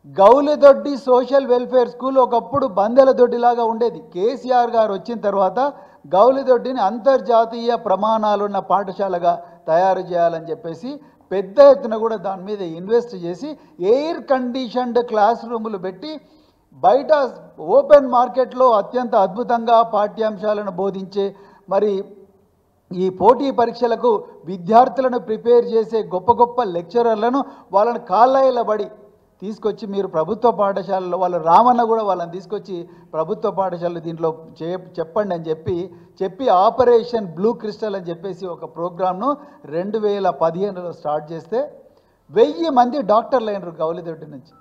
Gowlidoddi social welfare school ఒకప్పుడు బందెల దొడ్డిలాగా ఉండేది. కేసీఆర్ గారు వచ్చిన తర్వాత గౌలిదొడ్డిని అంతర్జాతీయ ప్రమాణాలున్న పాఠశాలగా తయారు చేయాలని చెప్పేసి పెద్ద ఎత్తున కూడా దాని మీద ఇన్వెస్ట్ చేసి ఎయిర్ కండిషన్డ్ క్లాస్ రూములు పెట్టి బయట ఓపెన్ మార్కెట్లో అత్యంత అద్భుతంగా పాఠ్యాంశాలను బోధించే మరి ఈ పోటీ పరీక్షలకు విద్యార్థులను ప్రిపేర్ చేసే గొప్ప గొప్ప లెక్చరర్లను వాళ్ళని కాళ్ళయలబడి తీసుకొచ్చి మీరు ప్రభుత్వ పాఠశాలలో వాళ్ళ రామన్న కూడా వాళ్ళని తీసుకొచ్చి ప్రభుత్వ పాఠశాలలు దీంట్లో చెప్పండి అని చెప్పి ఆపరేషన్ బ్లూ క్రిస్టల్ అని చెప్పేసి ఒక ప్రోగ్రామ్ను 2015లో స్టార్ట్ చేస్తే 1000 మంది డాక్టర్లు అయినారు గౌలిదొడ్డి నుంచి.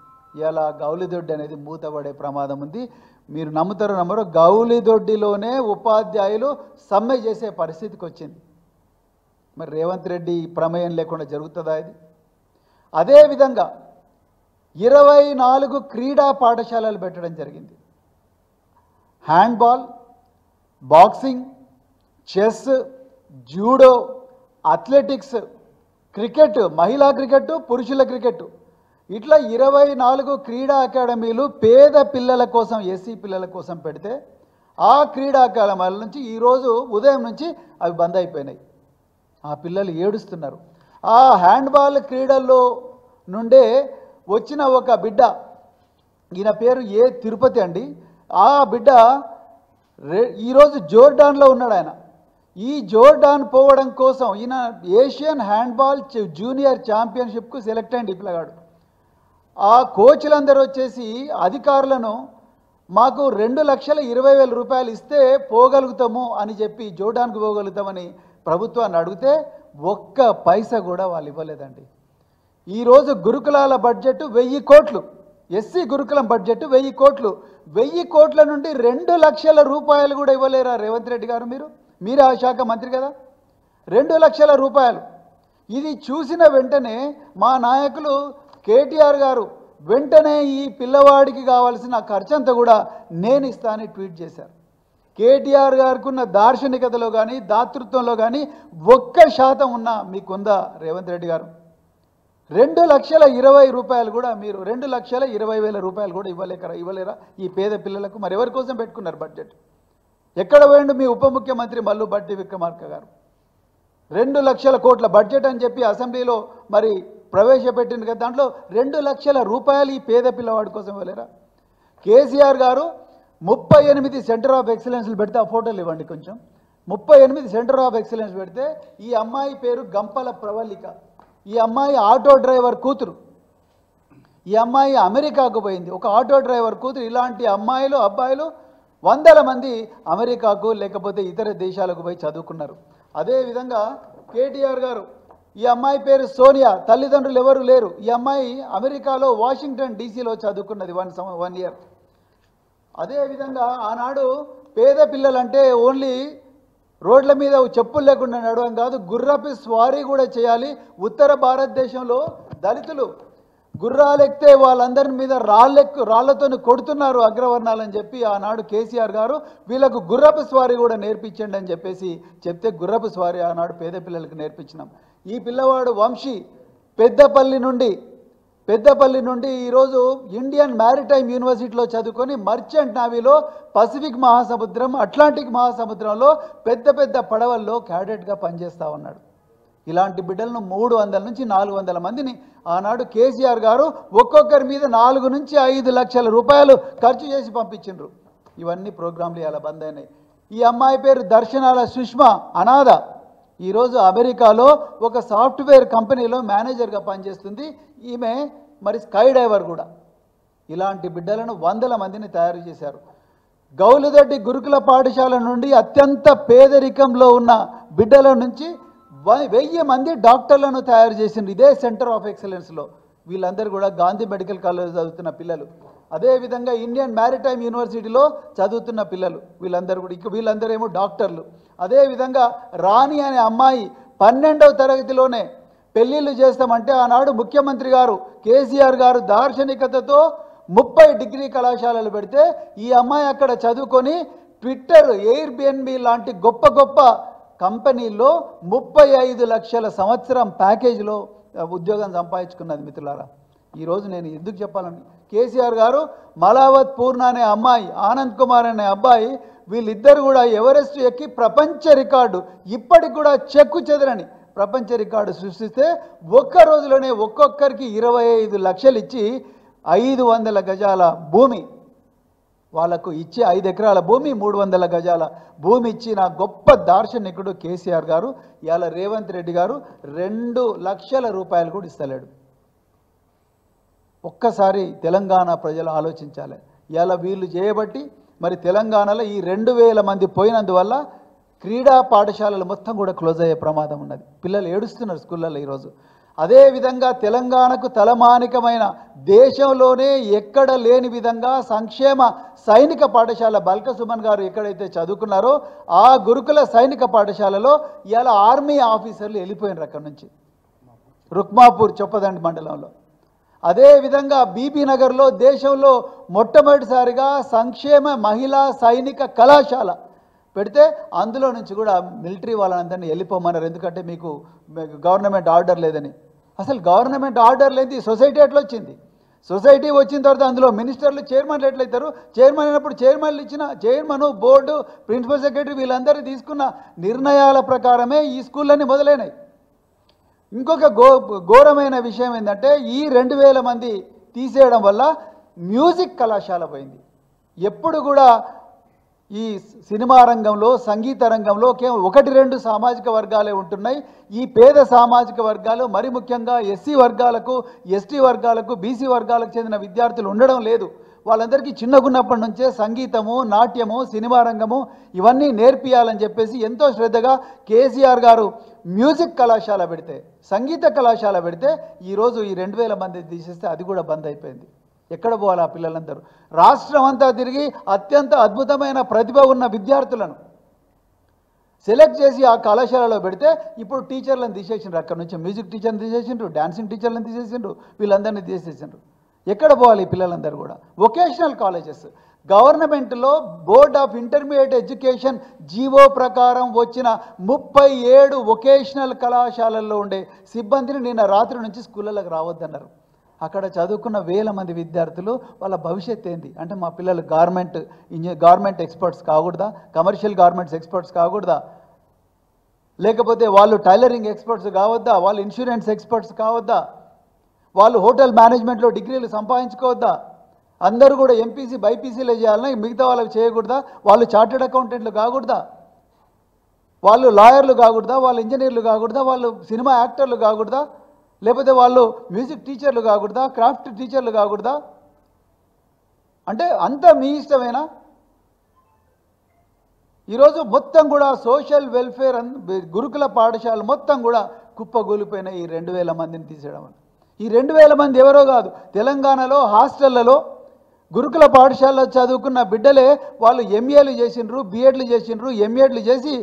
ఇలా గౌలిదొడ్డి అనేది మూతపడే ప్రమాదం ఉంది. మీరు నమ్ముతారో నమ్మరో గౌలిదొడ్డిలోనే ఉపాధ్యాయులు సమ్మె చేసే పరిస్థితికి వచ్చింది. మరి రేవంత్ రెడ్డి ప్రమేయం లేకుండా జరుగుతుందా ఇది? అదేవిధంగా 24 క్రీడా పాఠశాలలు పెట్టడం జరిగింది. Handball, boxing, chess, judo, athletics, cricket, మహిళా క్రికెట్, పురుషుల క్రికెట్, ఇట్లా 24 క్రీడా అకాడమీలు పేద పిల్లల కోసం, ఎస్సీ పిల్లల కోసం పెడితే ఆ క్రీడా అకాడమీల నుంచి ఈరోజు ఉదయం నుంచి అవి బంద్ అయిపోయినాయి. ఆ పిల్లలు ఏడుస్తున్నారు. ఆ హ్యాండ్బాల్ క్రీడల్లో నుండే వచ్చిన ఒక బిడ్డ, ఈయన పేరు తిరుపతి అండి. ఆ బిడ్డ ఈరోజు జోర్డాన్లో ఉన్నాడు. ఆయన ఈ జోర్డాన్ పోవడం కోసం ఈయన ఏషియన్ హ్యాండ్బాల్ జూనియర్ ఛాంపియన్షిప్కు సెలెక్ట్ అయ్యింది ఈ పిల్లగాడు. ఆ కోచ్లందరూ వచ్చేసి అధికారులను మాకు 2,20,000 రూపాయలు ఇస్తే పోగలుగుతాము అని చెప్పి జోర్డాన్కు పోగలుగుతామని ప్రభుత్వాన్ని అడిగితే ఒక్క పైసా కూడా వాళ్ళు ఇవ్వలేదండి. ఈరోజు గురుకులాల బడ్జెట్ 1000 కోట్లు, ఎస్సీ గురుకులం బడ్జెట్ 1000 కోట్లు. 1000 కోట్ల నుండి 2 లక్షల రూపాయలు కూడా ఇవ్వలేరా రేవంత్ రెడ్డి గారు? మీరే ఆ శాఖ మంత్రి కదా. 2 లక్షల రూపాయలు. ఇది చూసిన వెంటనే మా నాయకులు కేటీఆర్ గారు వెంటనే ఈ పిల్లవాడికి కావాల్సిన ఖర్చంతా కూడా నేను ఇస్తానని ట్వీట్ చేశారు. కేటీఆర్ గారికి ఉన్న దార్శనికతలో కానీ దాతృత్వంలో కానీ 1% ఉన్నా మీకుందా రేవంత్ రెడ్డి గారు? 2,20,000 రూపాయలు కూడా మీరు 2,20,000 రూపాయలు కూడా ఇవ్వలేరా ఈ పేద పిల్లలకు? మరి ఎవరి కోసం పెట్టుకున్నారు బడ్జెట్? ఎక్కడ పోయిండు మీ ఉప ముఖ్యమంత్రి మల్లు బట్టి విక్రమార్క గారు? 2 లక్షల కోట్ల బడ్జెట్ అని చెప్పి అసెంబ్లీలో మరి ప్రవేశపెట్టింది కదా, దాంట్లో 2 లక్షల రూపాయలు ఈ పేద పిల్లవాడి కోసం ఇవ్వలేరా? కేసీఆర్ గారు 38 సెంటర్ ఆఫ్ ఎక్సలెన్స్లు పెడితే ఆ ఫోటోలు ఇవ్వండి కొంచెం. 38 సెంటర్ ఆఫ్ ఎక్సలెన్స్ పెడితే ఈ అమ్మాయి పేరు గంపల ప్రవళిక. ఈ అమ్మాయి ఆటో డ్రైవర్ కూతురు. ఈ అమ్మాయి అమెరికాకు పోయింది, ఒక ఆటో డ్రైవర్ కూతురు. ఇలాంటి అమ్మాయిలు అబ్బాయిలు 100 మంది అమెరికాకు లేకపోతే ఇతర దేశాలకు పోయి చదువుకున్నారు. అదేవిధంగా కేటీఆర్ గారు, ఈ అమ్మాయి పేరు సోనియా, తల్లిదండ్రులు ఎవరు లేరు. ఈ అమ్మాయి అమెరికాలో వాషింగ్టన్ డీసీలో చదువుకున్నది 1 ఇయర్. అదేవిధంగా ఆనాడు పేద పిల్లలంటే ఓన్లీ రోడ్ల మీద చెప్పులు లేకుండా నడవడం కాదు, గుర్రపు స్వారీ కూడా చేయాలి. ఉత్తర భారతదేశంలో దళితులు గుర్రాలెక్కితే వాళ్ళందరి మీద రాళ్లతో కొడుతున్నారు అగ్రవర్ణాలని చెప్పి ఆనాడు కేసీఆర్ గారు వీళ్ళకు గుర్రపు స్వారీ కూడా నేర్పించండి అని చెప్పేసి చెప్తే గుర్రపు స్వారీ ఆనాడు పేద పిల్లలకు నేర్పించినాం. ఈ పిల్లవాడు వంశీ పెద్దపల్లి నుండి ఈరోజు ఇండియన్ మ్యారిటైమ్ యూనివర్సిటీలో చదువుకొని మర్చెంట్ నావీలో పసిఫిక్ మహాసముద్రం, అట్లాంటిక్ మహాసముద్రంలో పెద్ద పెద్ద పడవల్లో క్యాడెట్గా పనిచేస్తూ ఉన్నాడు. ఇలాంటి బిడ్డలను 300 నుంచి 400 మందిని ఆనాడు కేసీఆర్ గారు ఒక్కొక్కరి మీద 4 నుంచి 5 లక్షల రూపాయలు ఖర్చు చేసి పంపించిండ్రు. ఇవన్నీ ప్రోగ్రాంలు ఇలా బంద్ అయినాయి. ఈ అమ్మాయి పేరు దర్శనాల సుష్మా, అనాథ. ఈరోజు అమెరికాలో ఒక సాఫ్ట్వేర్ కంపెనీలో మేనేజర్గా పనిచేస్తుంది. ఈమె మరి స్కై డైవర్ కూడా. ఇలాంటి బిడ్డలను 100 మందిని తయారు చేశారు. గౌలిదొడ్డి గురుకుల పాఠశాల నుండి అత్యంత పేదరికంలో ఉన్న బిడ్డల నుంచి 1000 మంది డాక్టర్లను తయారు చేసింది ఇదే సెంటర్ ఆఫ్ ఎక్సలెన్స్లో. వీళ్ళందరూ కూడా గాంధీ మెడికల్ కాలేజ్ చదువుతున్న పిల్లలు. అదేవిధంగా ఇండియన్ మ్యారిటైమ్ యూనివర్సిటీలో చదువుతున్న పిల్లలు. వీళ్ళందరూ కూడా వీళ్ళందరూ ఏమో డాక్టర్లు. అదేవిధంగా రాణి అనే అమ్మాయి 12వ తరగతిలోనే పెళ్ళిళ్ళు చేస్తామంటే ఆనాడు ముఖ్యమంత్రి గారు కేసీఆర్ గారు దార్శనికతతో 30 డిగ్రీ కళాశాలలు పెడితే ఈ అమ్మాయి అక్కడ చదువుకొని ట్విట్టర్, ఎయిర్బిఎన్బి లాంటి గొప్ప గొప్ప కంపెనీల్లో 35 లక్షల సంవత్సరం ప్యాకేజీలో ఉద్యోగం సంపాదించుకున్నది. మిత్రులారా, ఈరోజు నేను ఎందుకు చెప్పాలని, కేసీఆర్ గారు మలావత్ పూర్ణ అనే అమ్మాయి, ఆనంద్ కుమార్ అనే అబ్బాయి, వీళ్ళిద్దరు కూడా ఎవరెస్ట్ ఎక్కి ప్రపంచ రికార్డు, ఇప్పటికి కూడా చెక్కు చెదరని ప్రపంచ రికార్డు సృష్టిస్తే ఒక్క రోజులోనే ఒక్కొక్కరికి 25 లక్షలు ఇచ్చి 500 గజాల భూమి వాళ్ళకు ఇచ్చి 5 ఎకరాల భూమి 300 గజాల భూమి ఇచ్చిన గొప్ప దార్శనికుడు కేసీఆర్ గారు. ఇవాళ రేవంత్ రెడ్డి గారు 2 లక్షల రూపాయలు కూడా ఇస్తలేడు. ఒక్కసారి తెలంగాణ ప్రజలు ఆలోచించాలి. ఇవాళ వీళ్ళు చేయబట్టి మరి తెలంగాణలో ఈ 2000 మంది పోయినందువల్ల క్రీడా పాఠశాలలు మొత్తం కూడా క్లోజ్ అయ్యే ప్రమాదం ఉన్నది. పిల్లలు ఏడుస్తున్నారు స్కూళ్ళల్లో ఈరోజు. అదేవిధంగా తెలంగాణకు తలమానికమైన దేశంలోనే ఎక్కడ లేని విధంగా సంక్షేమ సైనిక పాఠశాల బల్క సుమన్ గారు ఎక్కడైతే చదువుకున్నారో ఆ గురుకుల సైనిక పాఠశాలలో ఇవాళ ఆర్మీ ఆఫీసర్లు వెళ్ళిపోయినారు అక్కడి నుంచి, రుక్మాపూర్ చొప్పదండి మండలంలో. అదేవిధంగా బీబీ నగర్లో దేశంలో మొట్టమొదటిసారిగా సంక్షేమ మహిళా సైనిక కళాశాల పెడితే అందులో నుంచి కూడా మిలిటరీ వాళ్ళందరినీ వెళ్ళిపోమన్నారు. ఎందుకంటే మీకు గవర్నమెంట్ ఆర్డర్ లేదని. అసలు గవర్నమెంట్ ఆర్డర్ లేని సొసైటీ ఎట్లా వచ్చింది? సొసైటీ వచ్చిన తర్వాత అందులో మినిస్టర్లు చైర్మన్లు ఎట్లయితారు? చైర్మన్ అయినప్పుడు చైర్మన్లు ఇచ్చిన చైర్మన్, బోర్డు, ప్రిన్సిపల్ సెక్రటరీ వీళ్ళందరూ తీసుకున్న నిర్ణయాల ప్రకారమే ఈ స్కూళ్ళన్నీ మొదలైనాయి. ఇంకొక ఘోరమైన విషయం ఏంటంటే ఈ 2000 మంది తీసేయడం వల్ల మ్యూజిక్ కళాశాల పోయింది. ఎప్పుడు కూడా ఈ సినిమా రంగంలో, సంగీత రంగంలో కేవలం 1-2 సామాజిక వర్గాలే ఉంటున్నాయి. ఈ పేద సామాజిక వర్గాలు, మరి ముఖ్యంగా ఎస్సీ వర్గాలకు, ఎస్టీ వర్గాలకు, బీసీ వర్గాలకు చెందిన విద్యార్థులు ఉండడం లేదు. వాళ్ళందరికీ చిన్నగున్నప్పటి నుంచే సంగీతము, నాట్యము, సినిమా రంగము ఇవన్నీ నేర్పియాలని చెప్పేసి ఎంతో శ్రద్ధగా కేసీఆర్ గారు మ్యూజిక్ కళాశాల పెడితే, సంగీత కళాశాల పెడితే ఈరోజు ఈ 2000 మంది తీసేస్తే అది కూడా బంద్ అయిపోయింది. ఎక్కడ పోవాలి ఆ పిల్లలందరూ? రాష్ట్రం అంతా తిరిగి అత్యంత అద్భుతమైన ప్రతిభ ఉన్న విద్యార్థులను సెలెక్ట్ చేసి ఆ కళాశాలలో పెడితే ఇప్పుడు టీచర్లను తీసేసిండ్రు. అక్కడ నుంచి మ్యూజిక్ టీచర్ని తీసేసిండ్రు, డాన్సింగ్ టీచర్లను తీసేసిండ్రు, వీళ్ళందరినీ తీసేసిండ్రు. ఎక్కడ పోవాలి ఈ పిల్లలందరూ కూడా? వొకేషనల్ కాలేజెస్ గవర్నమెంట్లో board of intermediate education GO ప్రకారం వచ్చిన 37 వొకేషనల్ కళాశాలల్లో ఉండే సిబ్బందిని నిన్న రాత్రి నుంచి స్కూళ్ళకి రావద్దన్నారు. అక్కడ చదువుకున్న 1000 మంది విద్యార్థులు వాళ్ళ భవిష్యత్తు ఏంది? అంటే మా పిల్లలు గార్మెంట్ ఎక్స్పర్ట్స్ కాకూడదా? కమర్షియల్ గార్మెంట్స్ ఎక్స్పర్ట్స్ కాకూడదా? లేకపోతే వాళ్ళు టైలరింగ్ ఎక్స్పర్ట్స్ కావద్దా? వాళ్ళు ఇన్సూరెన్స్ ఎక్స్పర్ట్స్ కావద్దా? వాళ్ళు హోటల్ మేనేజ్మెంట్లో డిగ్రీలు సంపాదించుకోవద్దా? అందరూ కూడా ఎంపీసీ బైపీసీలే చేయాలన్నా మిగతా వాళ్ళకి చేయకూడదా? వాళ్ళు చార్టెడ్ అకౌంటెంట్లు కాకూడదా? వాళ్ళు లాయర్లు కాకూడదా? వాళ్ళు ఇంజనీర్లు కాకూడదా? వాళ్ళు సినిమా యాక్టర్లు కాకూడదా? లేకపోతే వాళ్ళు మ్యూజిక్ టీచర్లు కాకూడదా? క్రాఫ్ట్ టీచర్లు కాకూడదా? అంటే అంతా మీ ఇష్టమేనా? ఈరోజు మొత్తం కూడా సోషల్ వెల్ఫేర్ గురుకుల పాఠశాలలు మొత్తం కూడా కుప్పగూలిపోయిన ఈ 2000 మందిని తీసేయడం వల్ల. ఈ 2000 మంది ఎవరో కాదు, తెలంగాణలో హాస్టళ్లలో గురుకుల పాఠశాలలో చదువుకున్న బిడ్డలే. వాళ్ళు ఎంఏలు చేసిండ్రు, బిఎడ్లు చేసిండ్రు, ఎంఏడ్లు చేసి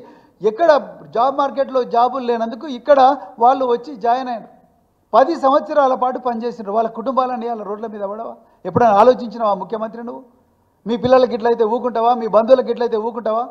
ఎక్కడ జాబ్ మార్కెట్లో జాబులు లేనందుకు ఇక్కడ వాళ్ళు వచ్చి జాయిన్ అయ్యారు. 10 సంవత్సరాల పాటు పనిచేసిండ్రు. వాళ్ళ కుటుంబాలని వాళ్ళ రోడ్ల మీద పడవా? ఎప్పుడైనా ఆలోచించినావా ముఖ్యమంత్రి? నువ్వు మీ పిల్లలకి ఇట్లయితే ఊకుంటావా? మీ బంధువులకి ఇట్లయితే ఊకుంటావా?